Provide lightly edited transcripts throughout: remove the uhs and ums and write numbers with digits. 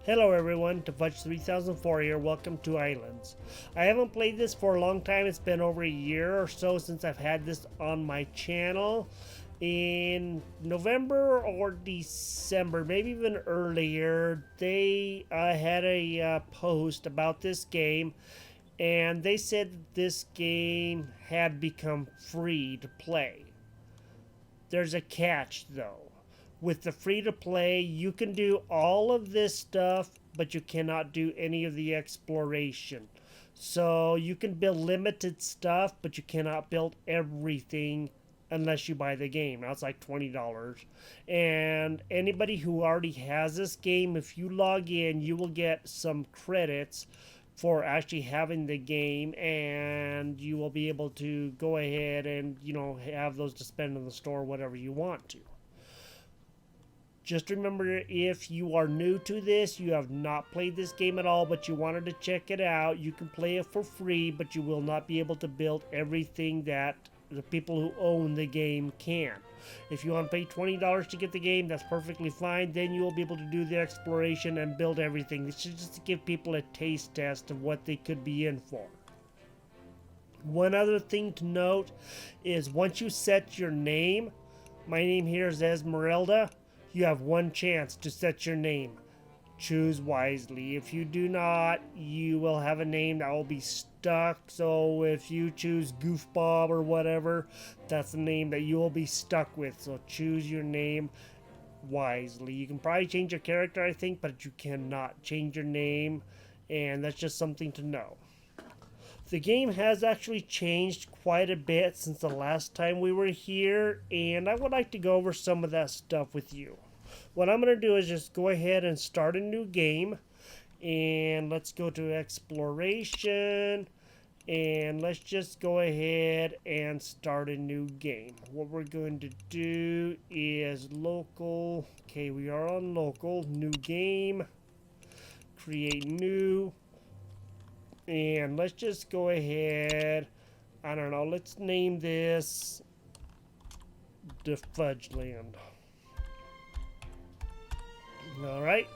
Hello everyone, Fudge3004 here, welcome to Ylands. I haven't played this for a long time, it's been over a year or so since I've had this on my channel. In November or December, maybe even earlier, they had a post about this game, and they said that this game had become free to play. There's a catch though. With the free to play, you can do all of this stuff, but you cannot do any of the exploration. So you can build limited stuff, but you cannot build everything unless you buy the game. Now it's like $20. And anybody who already has this game, if you log in, you will get some credits for actually having the game, and you will be able to go ahead and have those to spend in the store whatever you want to. Just remember, if you are new to this, you have not played this game at all, but you wanted to check it out, you can play it for free, but you will not be able to build everything that the people who own the game can. If you want to pay $20 to get the game, that's perfectly fine. Then you will be able to do the exploration and build everything. This is just to give people a taste test of what they could be in for. One other thing to note is once you set your name, my name here is Esmeralda, you have one chance to set your name. Choose wisely. If you do not, you will have a name that will be stuck. So if you choose Goofbob or whatever, that's the name that you will be stuck with. So choose your name wisely. You can probably change your character, I think, but you cannot change your name. And that's just something to know. The game has actually changed quite a bit since the last time we were here, and I would like to go over some of that stuff with you. What I'm going to do is just go ahead and start a new game, and let's go to exploration, and let's just go ahead and start a new game. What we're going to do is local. Okay, we are on local, new game, create new. And let's just go ahead, I don't know, let's name this the Fudgeland. Alright,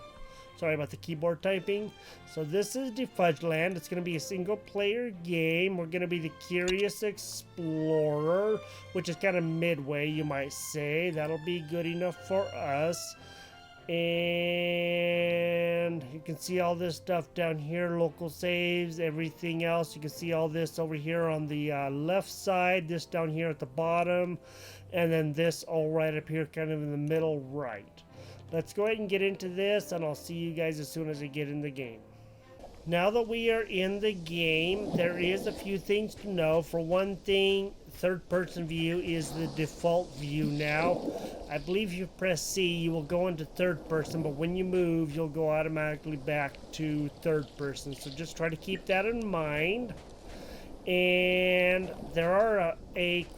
sorry about the keyboard typing. So this is the Fudgeland. It's going to be a single player game. We're going to be the Curious Explorer, which is kind of midway, you might say. That'll be good enough for us. And you can see all this stuff down here, local saves, everything else. You can see all this over here on the left side, this down here at the bottom, and then this all right up here kind of in the middle right. Let's go ahead and get into this, and I'll see you guys as soon as I get in the game. Now that we are in the game, there is a few things to know. For one thing, third-person view is the default view now. I believe if you press C, you will go into third person, but when you move, you'll go automatically back to third person. So just try to keep that in mind. And there are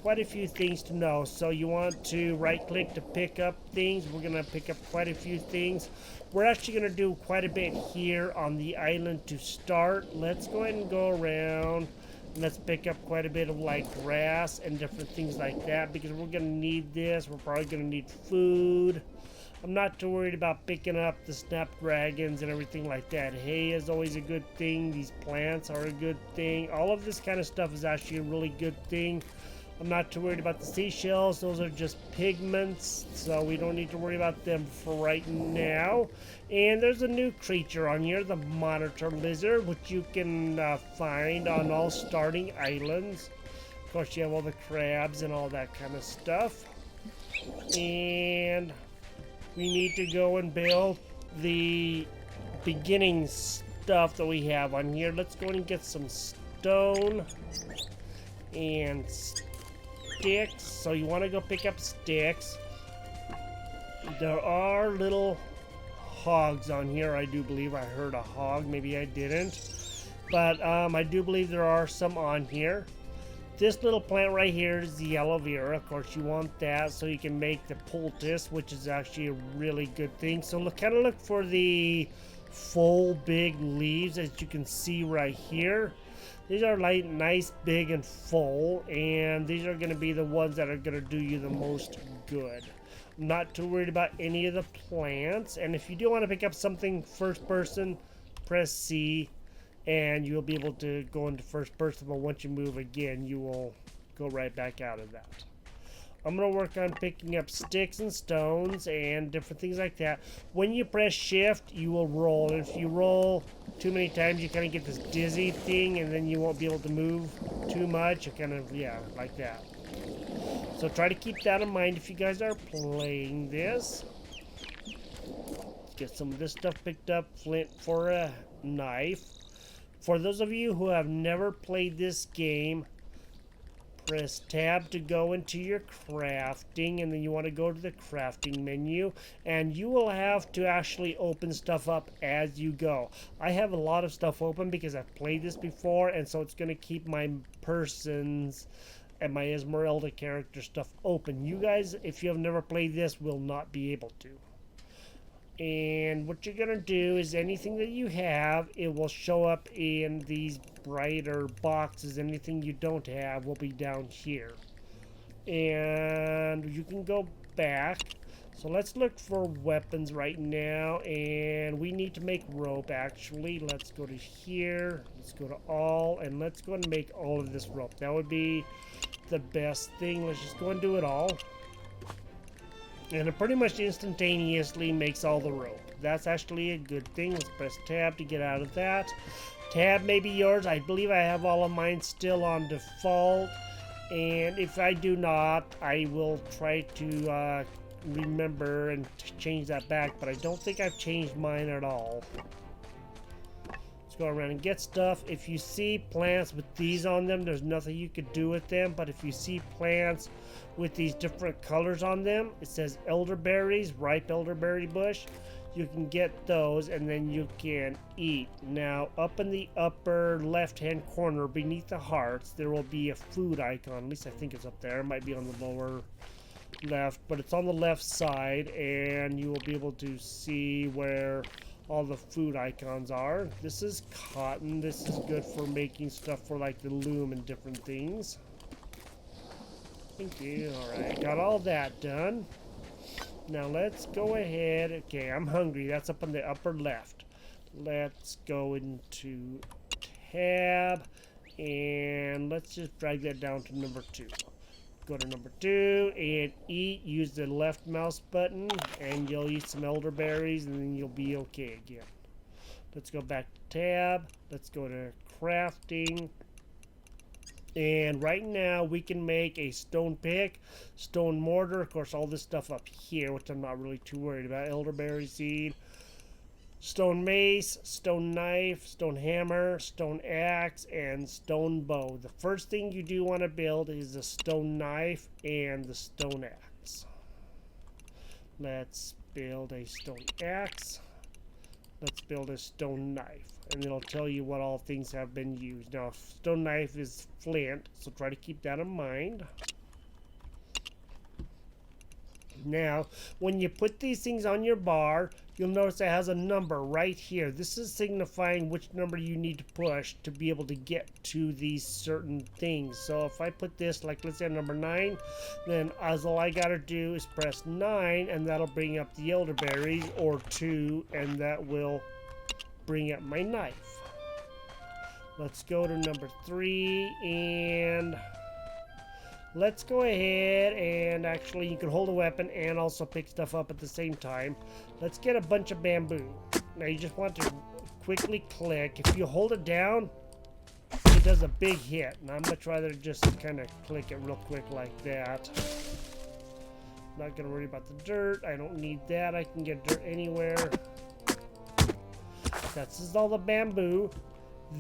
quite a few things to know. So you want to right-click to pick up things. We're going to pick up quite a few things. We're actually going to do quite a bit here on the island to start. Let's go ahead and go around. And let's pick up quite a bit of like grass and different things like that, because we're going to need this. We're probably going to need food. I'm not too worried about picking up the snapdragons and everything like that. Hay is always a good thing. These plants are a good thing. All of this kind of stuff is actually a really good thing. I'm not too worried about the seashells. Those are just pigments, so we don't need to worry about them for right now. And there's a new creature on here, the monitor lizard, which you can find on all starting islands. Of course, you have all the crabs and all that kind of stuff. And we need to go and build the beginning stuff that we have on here. Let's go and get some stone and sticks. So you want to go pick up sticks. There are little hogs on here. I do believe I heard a hog. Maybe I didn't. But I do believe there are some on here. This little plant right here is the aloe vera. Of course, you want that so you can make the poultice, which is actually a really good thing. So kind of look for the full big leaves, as you can see right here. These are like nice, big, and full, and these are going to be the ones that are going to do you the most good. Not too worried about any of the plants. And if you do want to pick up something first person, press C and you'll be able to go into first person, but once you move again, you will go right back out of that. I'm going to work on picking up sticks and stones and different things like that. When you press shift, you will roll. And if you roll too many times, you kind of get this dizzy thing, and then you won't be able to move too much. You kind of, yeah, like that. So try to keep that in mind if you guys are playing this. Get some of this stuff picked up. Flint for a knife. For those of you who have never played this game, press tab to go into your crafting, and then you want to go to the crafting menu, and you will have to actually open stuff up as you go. I have a lot of stuff open because I've played this before, and so it's going to keep my persons and my Esmeralda character stuff open. You guys, if you have never played this, will not be able to. And what you're going to do is anything that you have, it will show up in these brighter boxes. Anything you don't have will be down here. And you can go back. So let's look for weapons right now. And we need to make rope, actually. Let's go to here. Let's go to all. And let's go and make all of this rope. That would be the best thing. Let's just go and do it all. And it pretty much instantaneously makes all the rope. That's actually a good thing. Let's press tab to get out of that. Tab may be yours. I believe I have all of mine still on default. And if I do not, I will try to remember and change that back. But I don't think I've changed mine at all. Let's go around and get stuff. If you see plants with these on them, there's nothing you could do with them. But if you see plants with these different colors on them, it says elderberries, ripe elderberry bush. You can get those and then you can eat. Now, up in the upper left-hand corner beneath the hearts, there will be a food icon. At least I think it's up there. It might be on the lower left, but it's on the left side, and you will be able to see where all the food icons are. This is cotton. This is good for making stuff for like the loom and different things. Thank you. Alright, got all that done. Now let's go ahead. Okay, I'm hungry. That's up on the upper left. Let's go into tab, and let's just drag that down to number 2. Go to number 2 and eat. Use the left mouse button, and you'll eat some elderberries, and then you'll be okay again. Let's go back to tab. Let's go to crafting. And right now we can make a stone pick, stone mortar, of course all this stuff up here, which I'm not really too worried about. Elderberry seed, stone mace, stone knife, stone hammer, stone axe, and stone bow. The first thing you do want to build is the stone knife and the stone axe. Let's build a stone axe. Let's build a stone knife. And it'll tell you what all things have been used. Now, stone knife is flint, so try to keep that in mind. Now, when you put these things on your bar, you'll notice it has a number right here. This is signifying which number you need to push to be able to get to these certain things. So if I put this, like let's say number 9, then all I gotta do is press 9, and that'll bring up the elderberries, or 2, and that will bring up my knife. Let's go to number 3, and let's go ahead and actually you can hold a weapon and also pick stuff up at the same time. Let's get a bunch of bamboo. Now you just want to quickly click. If you hold it down, it does a big hit, and I'd much rather just kind of click it real quick like that. Not gonna worry about the dirt. I don't need that. I can get dirt anywhere. That's all the bamboo.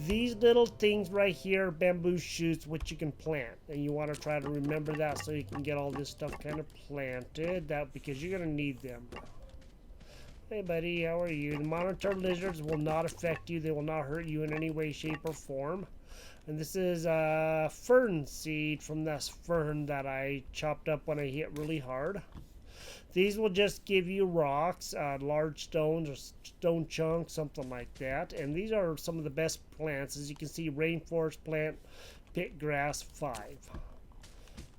These little things right here are bamboo shoots which you can plant, and you want to try to remember that so you can get all this stuff kind of planted, that because you're going to need them. Hey buddy, how are you? The monitor lizards will not affect you. They will not hurt you in any way, shape, or form. And this is a fern seed from this fern that I chopped up when I hit really hard. These will just give you rocks, large stones or stone chunks, something like that. And these are some of the best plants. As you can see, rainforest plant, pit grass 5.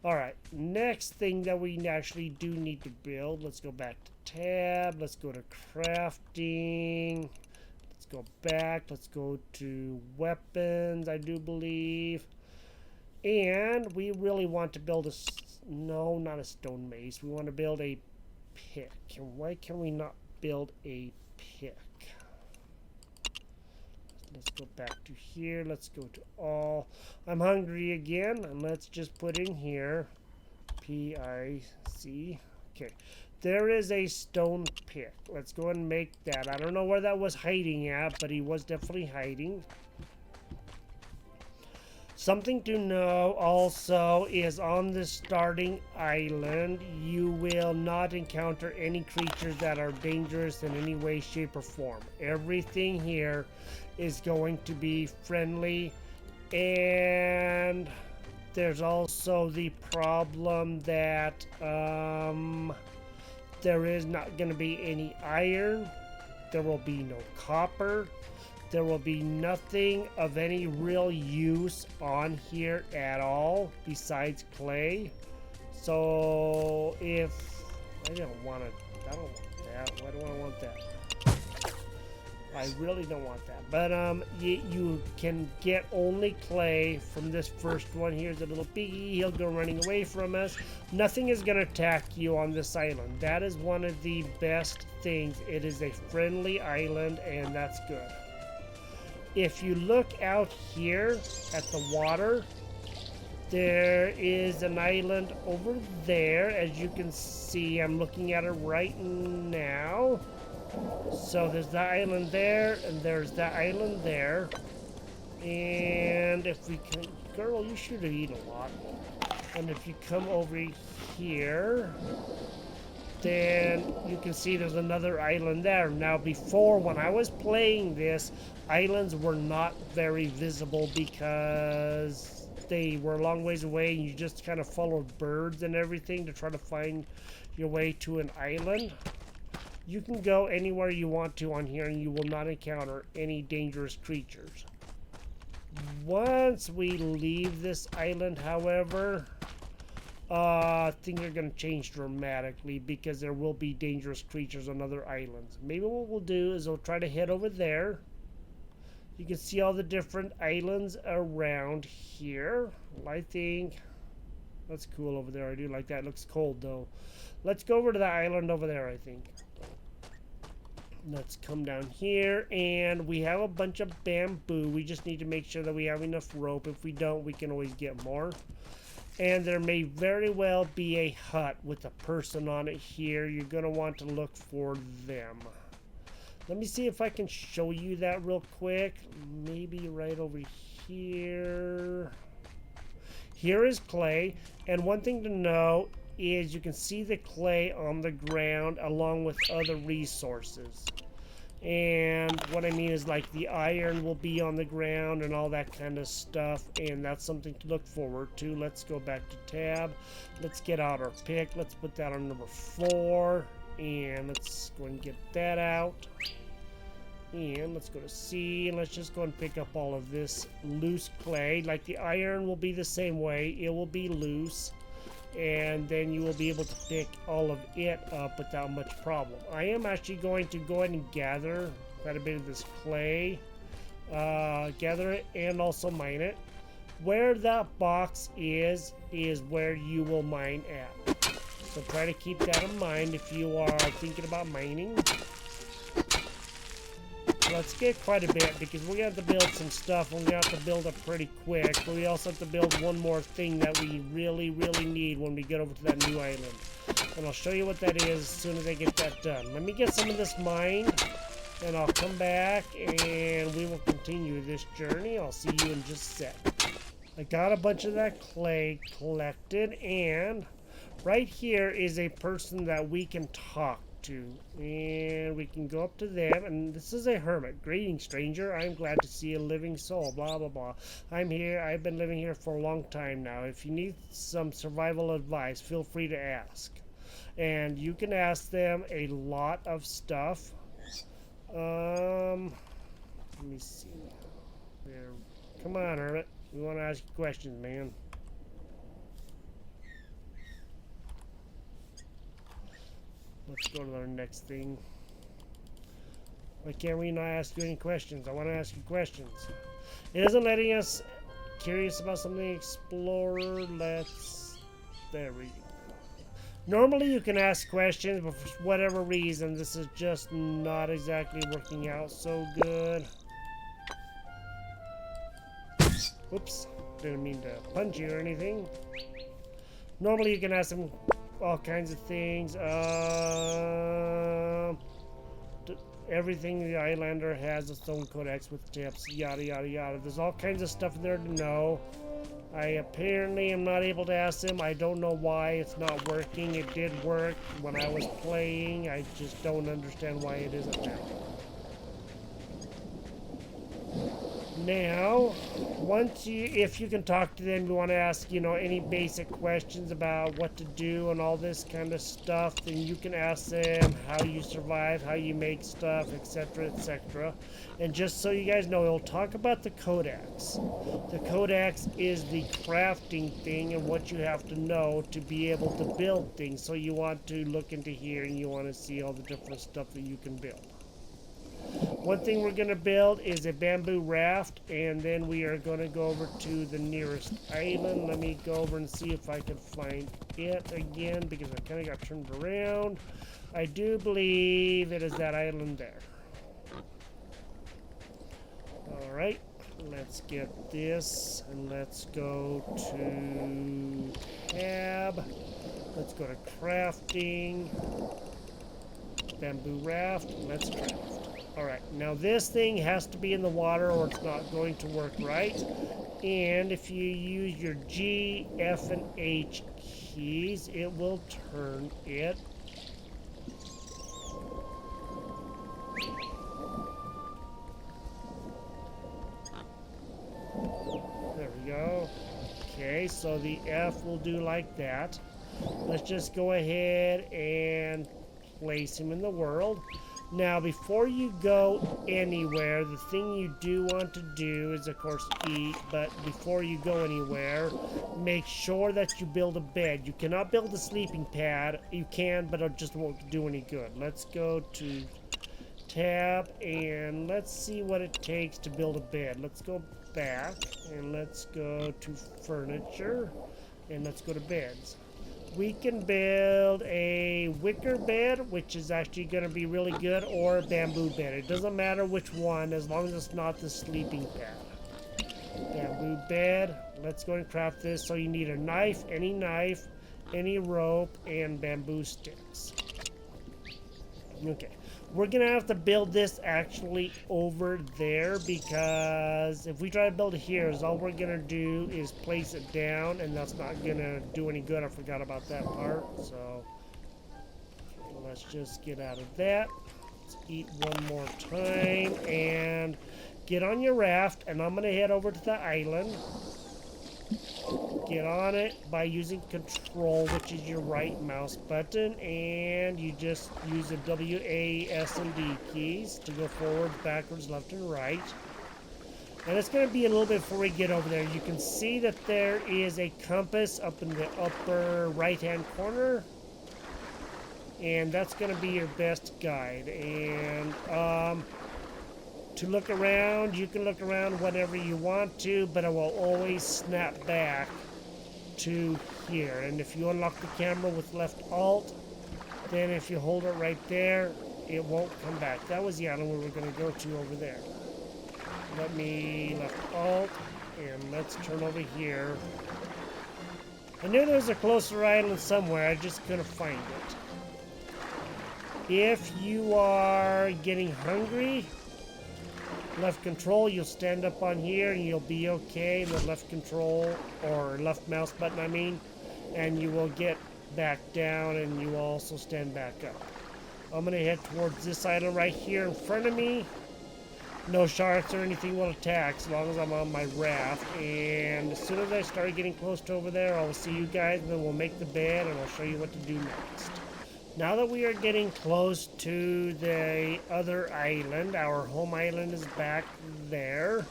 Alright, next thing that we actually do need to build. Let's go back to tab. Let's go to crafting. Let's go back. Let's go to weapons, I do believe. And we really want to build a... No, not a stone mace. We want to build a pick. And why can we not build a pick? Let's go back to here. Let's go to all. I'm hungry again. And let's just put in here P-I-C. Okay. There is a stone pick. Let's go and make that. I don't know where that was hiding at, but he was definitely hiding. Something to know also is on the starting island, you will not encounter any creatures that are dangerous in any way, shape, or form. Everything here is going to be friendly, and there's also the problem that there is not going to be any iron, there will be no copper. There will be nothing of any real use on here at all besides clay. So if I don't want that. Why do I want that? I really don't want that. But you can get only clay from this first one. Here's a little piggy. He'll go running away from us. Nothing is going to attack you on this island. That is one of the best things. It is a friendly island, and that's good. If you look out here at the water, there is an island over there. As you can see, I'm looking at it right now. So there's that island there, and there's that island there. And if we can... Girl, you should have eaten a lot. And if you come over here, then you can see there's another island there. Now, before, when I was playing this, islands were not very visible because they were a long ways away, and you just kind of followed birds and everything to try to find your way to an island. You can go anywhere you want to on here, and you will not encounter any dangerous creatures. Once we leave this island, however, things are going to change dramatically because there will be dangerous creatures on other islands. Maybe what we'll do is we'll try to head over there. You can see all the different islands around here. I think that's cool over there. I do like that. It looks cold though. Let's go over to the island over there, I think. Let's come down here, and we have a bunch of bamboo. We just need to make sure that we have enough rope. If we don't, we can always get more. And there may very well be a hut with a person on it here. You're going to want to look for them. Let me see if I can show you that real quick. Maybe right over here. Here is clay. And one thing to know is you can see the clay on the ground along with other resources. And what I mean is, like, the iron will be on the ground and all that kind of stuff, and that's something to look forward to. Let's go back to tab. Let's get out our pick. Let's put that on number 4, and let's go and get that out. And let's go to C, and let's just go and pick up all of this loose clay. Like, the iron will be the same way. It will be loose, and then you will be able to pick all of it up without much problem. I am actually going to go ahead and gather quite a bit of this clay, gather it and also mine it. Where that box is where you will mine at. So try to keep that in mind if you are thinking about mining. Let's get quite a bit because we're going to have to build some stuff. We're going to have to build it pretty quick. But we also have to build one more thing that we really, really need when we get over to that new island. And I'll show you what that is as soon as I get that done. Let me get some of this mined, and I'll come back and we will continue this journey. I'll see you in just a sec. I got a bunch of that clay collected, and right here is a person that we can talk to, and we can go up to them. And this is a hermit. Greetings, stranger. I'm glad to see a living soul. Blah blah blah. I'm here. I've been living here for a long time now. If you need some survival advice, feel free to ask. And you can ask them a lot of stuff. Let me see. There. Come on, hermit. We want to ask you questions, man. Let's go to our next thing. Why can't we not ask you any questions? I want to ask you questions. It isn't letting us curious about something. Explorer. Let's. There we go. Normally you can ask questions, but for whatever reason, this is just not exactly working out so good. Oops. Didn't mean to punch you or anything. Normally you can ask them all kinds of things. Everything the Islander has its own codex with tips, yada yada yada. There's all kinds of stuff there to know. I apparently am not able to ask them. I don't know why it's not working. It did work when I was playing. I just don't understand why it isn't now. Now, if you can talk to them, you want to ask, any basic questions about what to do and all this kind of stuff, then you can ask them how you survive, how you make stuff, etc., etc. And just so you guys know, it'll talk about the codex. The codex is the crafting thing and what you have to know to be able to build things. So you want to look into here and you want to see all the different stuff that you can build. One thing we're going to build is a bamboo raft, and then we are going to go over to the nearest island. Let me go over and see if I can find it again, because I kind of got turned around. I do believe it is that island there. Alright, let's get this, and let's go to tab. Let's go to crafting. Bamboo raft, let's craft. Alright, now this thing has to be in the water or it's not going to work right. And if you use your G, F, and H keys, it will turn it. There we go. Okay, so the F will do like that. Let's just go ahead and place him in the world. Now, before you go anywhere, the thing you do want to do is, of course, eat. But before you go anywhere, make sure that you build a bed. You cannot build a sleeping pad. You can, but it just won't do any good. Let's go to tab, and let's see what it takes to build a bed. Let's go back, and let's go to furniture, and let's go to beds. We can build a wicker bed, which is actually going to be really good, or a bamboo bed. It doesn't matter which one, as long as it's not the sleeping pad. Bamboo bed. Let's go and craft this. So you need a knife, any rope, and bamboo sticks. Okay. We're going to have to build this actually over there, because if we try to build it here, all we're going to do is place it down, and that's not going to do any good. I forgot about that part. So let's just get out of that. Let's eat one more time and get on your raft, and I'm going to head over to the island. Get on it by using control, which is your right mouse button, and you just use the W, A, S, and D keys to go forward, backwards, left, and right. And it's going to be a little bit before we get over there. You can see that there is a compass up in the upper right-hand corner, and that's going to be your best guide. And to look around, you can look around whenever you want to, but it will always snap back to here. And if you unlock the camera with left alt, then if you hold it right there, it won't come back. That was the island we were going to go to over there. Let me left alt, and let's turn over here. I knew there was a closer island somewhere, I just couldn't find it. If you are getting hungry, left control, you'll stand up on here and you'll be okay. The left control, or left mouse button I mean, and you will get back down, and you will also stand back up. I'm going to head towards this island right here in front of me. No sharks or anything will attack as long as I'm on my raft. And as soon as I start getting close to over there, I will see you guys, and then we'll make the bed, and I'll show you what to do next. Now that we are getting close to the other island, our home island is back there.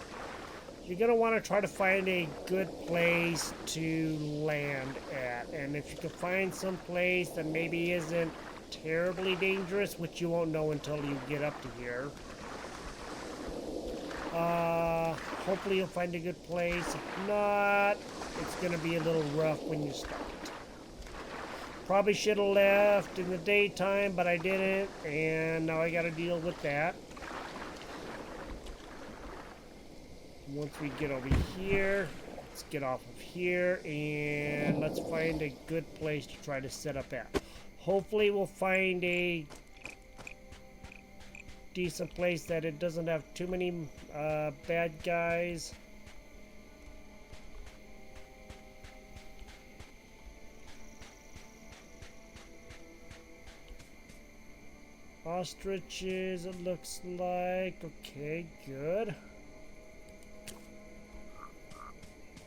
You're going to want to try to find a good place to land at. And if you can find some place that maybe isn't terribly dangerous, which you won't know until you get up to here. Hopefully you'll find a good place. If not, it's gonna be a little rough when you start. Probably should have left in the daytime, but I didn't, and now I gotta deal with that. Once we get over here, let's get off of here, and let's find a good place to try to set up at. Hopefully we'll find a decent place that it doesn't have too many bad guys. Ostriches, it looks like. Okay, good.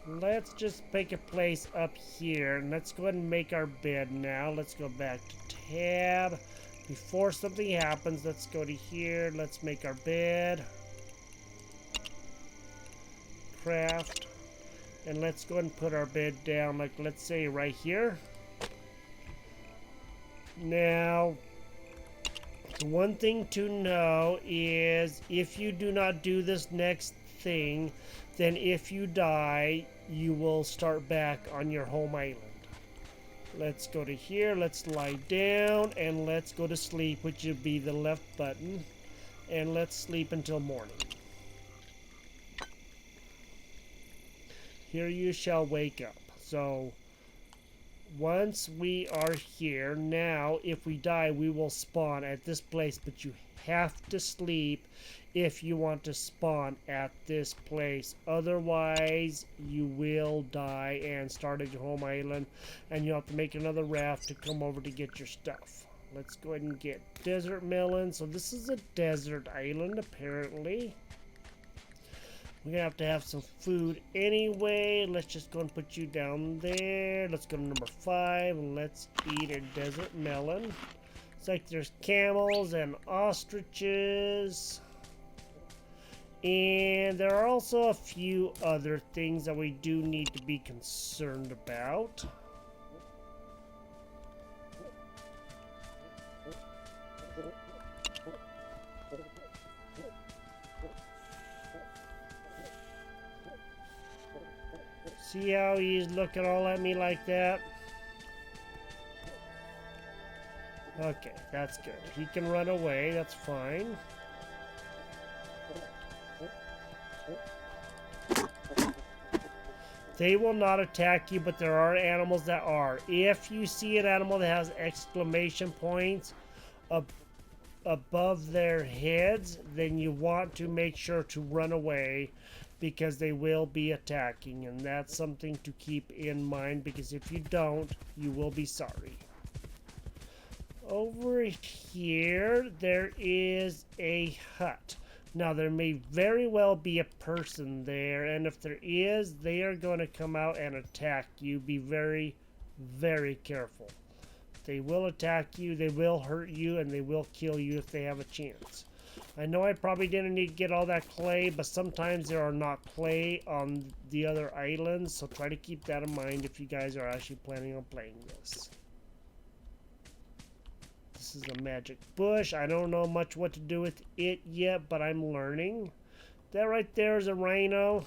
Let's just pick a place up here, and let's go ahead and make our bed now. Let's go back to tab. Before something happens, let's go to here. Let's make our bed. Craft. And let's go ahead and put our bed down, like, let's say right here. Now, the one thing to know is if you do not do this next thing, then if you die, you will start back on your home island. Let's go to here, let's lie down, and let's go to sleep, which would be the left button. And let's sleep until morning. Here you shall wake up. So, once we are here, now if we die, we will spawn at this place, but you have to sleep if you want to spawn at this place. Otherwise, you will die and start at your home island, and you'll have to make another raft to come over to get your stuff. Let's go ahead and get desert melon. So this is a desert island, apparently. We're gonna have to have some food anyway. Let's just go and put you down there. Let's go to number 5 and let's eat a desert melon. It's like there's camels and ostriches. And there are also a few other things that we do need to be concerned about. See how he's looking all at me like that? Okay, that's good. He can run away, that's fine. They will not attack you, but there are animals that are. If you see an animal that has exclamation points above their heads, then you want to make sure to run away, because they will be attacking, and that's something to keep in mind, because if you don't, you will be sorry. Over here, there is a hut. Now, there may very well be a person there, and if there is, they are going to come out and attack you. Be very, very careful. They will attack you, they will hurt you, and they will kill you if they have a chance. I know I probably didn't need to get all that clay, but sometimes there are not clay on the other islands, so try to keep that in mind if you guys are actually planning on playing this. This is a magic bush. I don't know much what to do with it yet, but I'm learning. That right there is a rhino.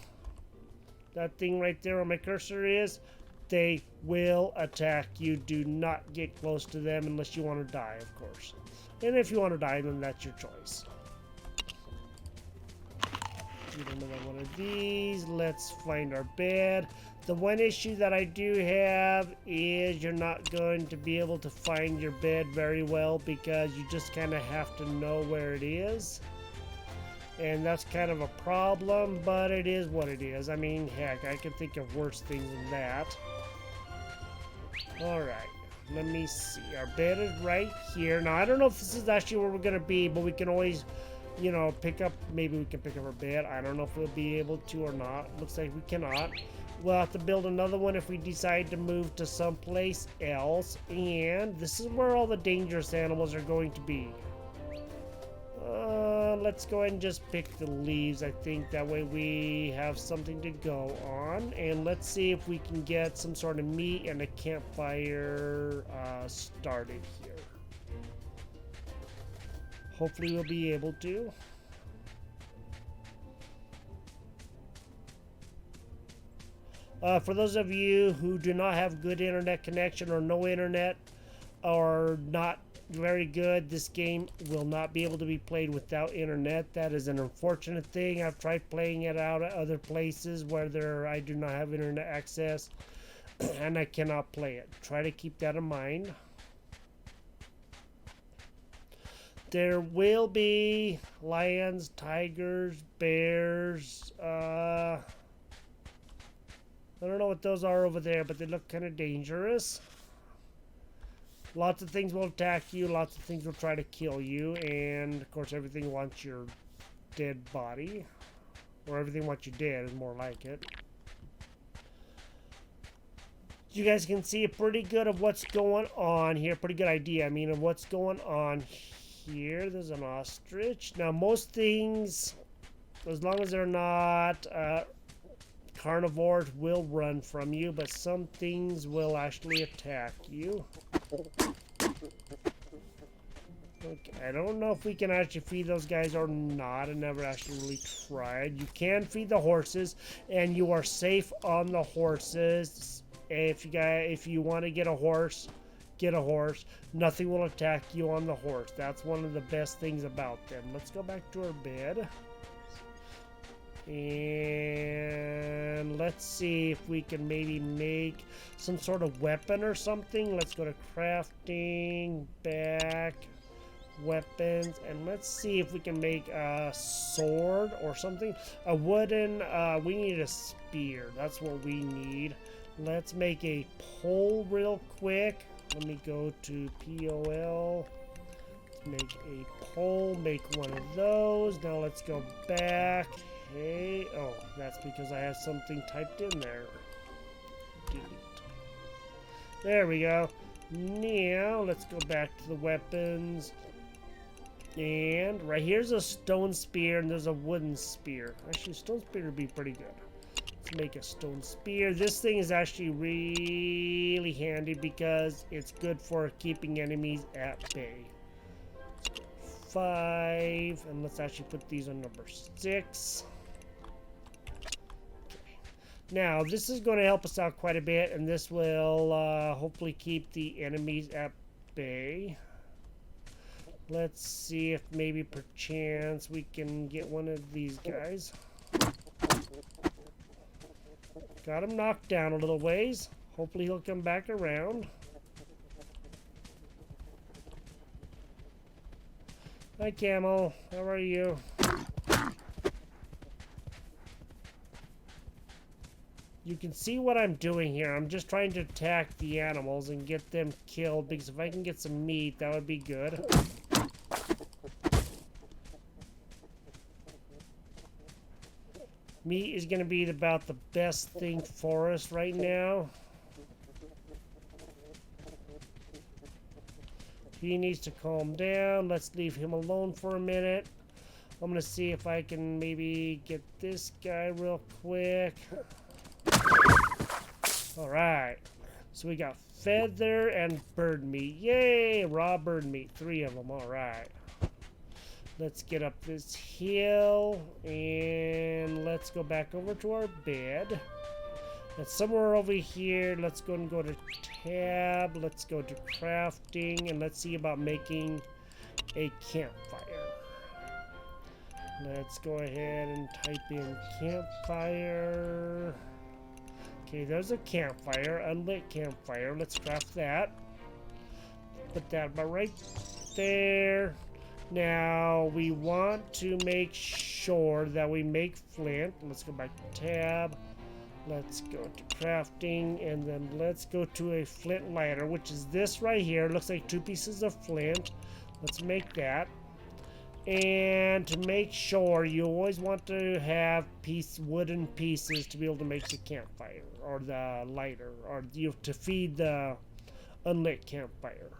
That thing right there where my cursor is. They will attack you. Do not get close to them unless you want to die, of course. And if you want to die, then that's your choice. Get another one of these. Let's find our bed. The one issue that I do have is you're not going to be able to find your bed very well, because you just kind of have to know where it is. And that's kind of a problem, but it is what it is. I mean, heck, I can think of worse things than that. Alright, let me see. Our bed is right here. Now, I don't know if this is actually where we're going to be, but we can always, you know, pick up, maybe we can pick up our bed. I don't know if we'll be able to or not. Looks like we cannot. We'll have to build another one if we decide to move to someplace else. And this is where all the dangerous animals are going to be. Let's go ahead and just pick the leaves. I think that way we have something to go on. And let's see if we can get some sort of meat and a campfire started here. Hopefully we'll be able to. For those of you who do not have good internet connection or no internet or not very good, this game will not be able to be played without internet. That is an unfortunate thing. I've tried playing it out at other places where I do not have internet access and I cannot play it. Try to keep that in mind. There will be lions, tigers, bears. I don't know what those are over there, but they look kind of dangerous. Lots of things will attack you. Lots of things will try to kill you. And, of course, everything wants your dead body. Or everything wants you dead is more like it. You guys can see a pretty good of what's going on here. Pretty good idea, I mean, of what's going on here. There's an ostrich. Now, most things, as long as they're not carnivores, will run from you, but some things will actually attack you. Okay, I don't know if we can actually feed those guys or not. I never actually really tried. You can feed the horses, and you are safe on the horses. If you want to get a horse, get a horse. Nothing will attack you on the horse. That's one of the best things about them. Let's go back to our bed. And let's see if we can maybe make some sort of weapon or something. Let's go to crafting, back, weapons, and let's see if we can make a sword or something. A wooden, we need a spear. That's what we need. Let's make a pole real quick. Let me go to POL. Make a pole, make one of those. Now let's go back. Okay. Oh, that's because I have something typed in there. Delete. There we go. Now let's go back to the weapons. And right here's a stone spear and there's a wooden spear. Actually, stone spear would be pretty good. Let's make a stone spear. This thing is actually really handy because it's good for keeping enemies at bay. 5, and let's actually put these on number 6. Okay. Now this is going to help us out quite a bit, and this will hopefully keep the enemies at bay. Let's see if maybe perchance we can get one of these guys. Got him knocked down a little ways. Hopefully he'll come back around. Hi, Camel. How are you? You can see what I'm doing here. I'm just trying to attack the animals and get them killed, because if I can get some meat, that would be good. Meat is going to be about the best thing for us right now. He needs to calm down. Let's leave him alone for a minute. I'm going to see if I can maybe get this guy real quick. Alright. So we got feather and bird meat. Yay! Raw bird meat. 3 of them. Alright. Let's get up this hill. And let's go back over to our bed. And somewhere over here, let's go and go to tab. Let's go to crafting. And let's see about making a campfire. Let's go ahead and type in campfire. Okay, there's a campfire, unlit campfire. Let's craft that. Put that about right there. Now, we want to make sure that we make flint. Let's go back to tab. Let's go to crafting, and then let's go to a flint lighter, which is this right here. Looks like 2 pieces of flint. Let's make that. And to make sure, you always want to have wooden pieces to be able to make the campfire, or the lighter, or to feed the unlit campfire.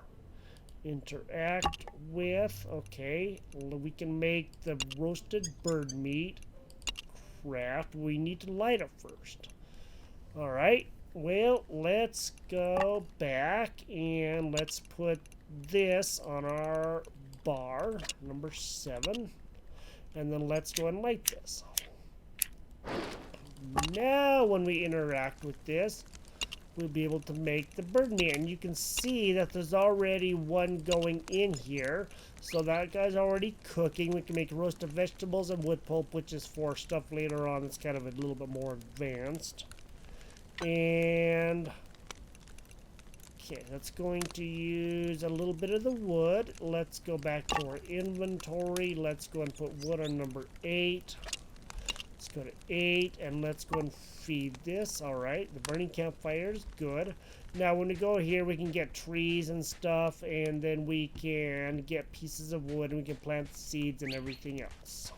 Interact with, okay, we can make the roasted bird meat. Craft, we need to light it first. Alright, well, let's go back and let's put this on our bar, number 7. And then let's go and light this. Now when we interact with this, we'll be able to make the burn meat. And you can see that there's already one going in here. So that guy's already cooking. We can make roasted vegetables and wood pulp, which is for stuff later on that's kind of a little bit more advanced. And okay, that's going to use a little bit of the wood. Let's go back to our inventory. Let's go and put wood on number 8. Let's go to 8 and let's go and feed this. All right, the burning campfire is good. Now when we go here, we can get trees and stuff, and then we can get pieces of wood and we can plant seeds and everything else.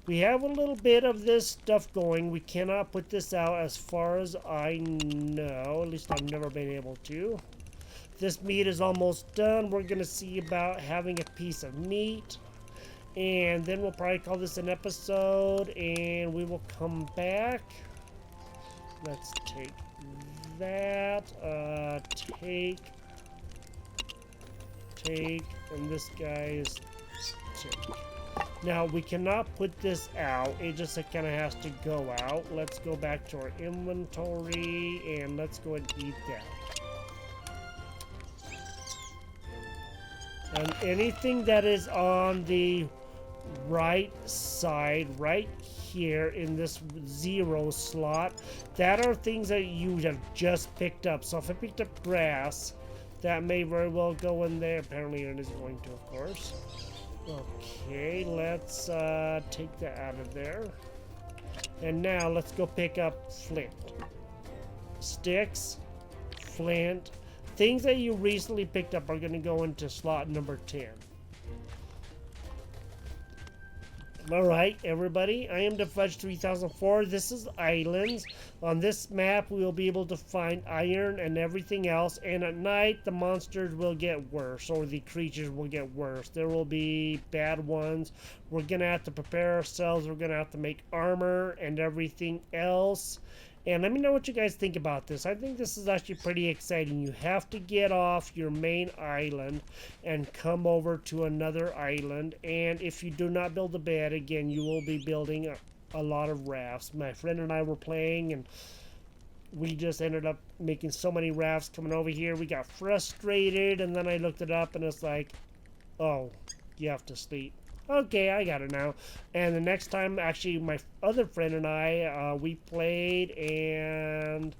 We have a little bit of this stuff going. We cannot put this out as far as I know. At least I've never been able to. This meat is almost done. We're going to see about having a piece of meat. And then we'll probably call this an episode. And we will come back. Let's take that. Take. And this guy is take. Now, we cannot put this out. It just kind of has to go out. Let's go back to our inventory, and let's go and eat that. And anything that is on the right side, right here in this 0 slot, that are things that you have just picked up. So if I picked up grass, that may very well go in there. Apparently it is going to, of course. Okay, let's take that out of there. And now let's go pick up flint. Sticks, flint. Things that you recently picked up are going to go into slot number 10. Alright, everybody, I am the Fudge 3004. This is Ylands. On this map, we will be able to find iron and everything else. And at night, the monsters will get worse, or the creatures will get worse. There will be bad ones. We're going to have to prepare ourselves. We're going to have to make armor and everything else. And let me know what you guys think about this. I think this is actually pretty exciting. You have to get off your main island and come over to another island. And if you do not build a bed, again, you will be building a lot of rafts. My friend and I were playing, and we just ended up making so many rafts coming over here. We got frustrated, and then I looked it up, and it's like, oh, you have to sleep. Okay, I got it now. And the next time, actually, my other friend and I, we played and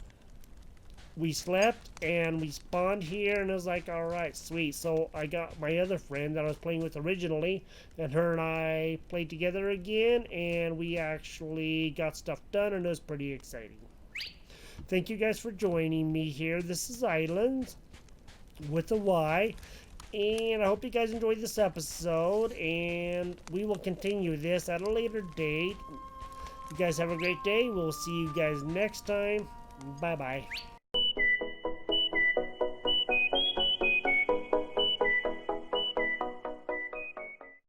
we slept and we spawned here, and it was like, all right, sweet. So I got my other friend that I was playing with originally, and her and I played together again, and we actually got stuff done, and it was pretty exciting. Thank you guys for joining me here. This is Ylands with a Y. And I hope you guys enjoyed this episode, and we will continue this at a later date. You guys have a great day. We'll see you guys next time. Bye-bye.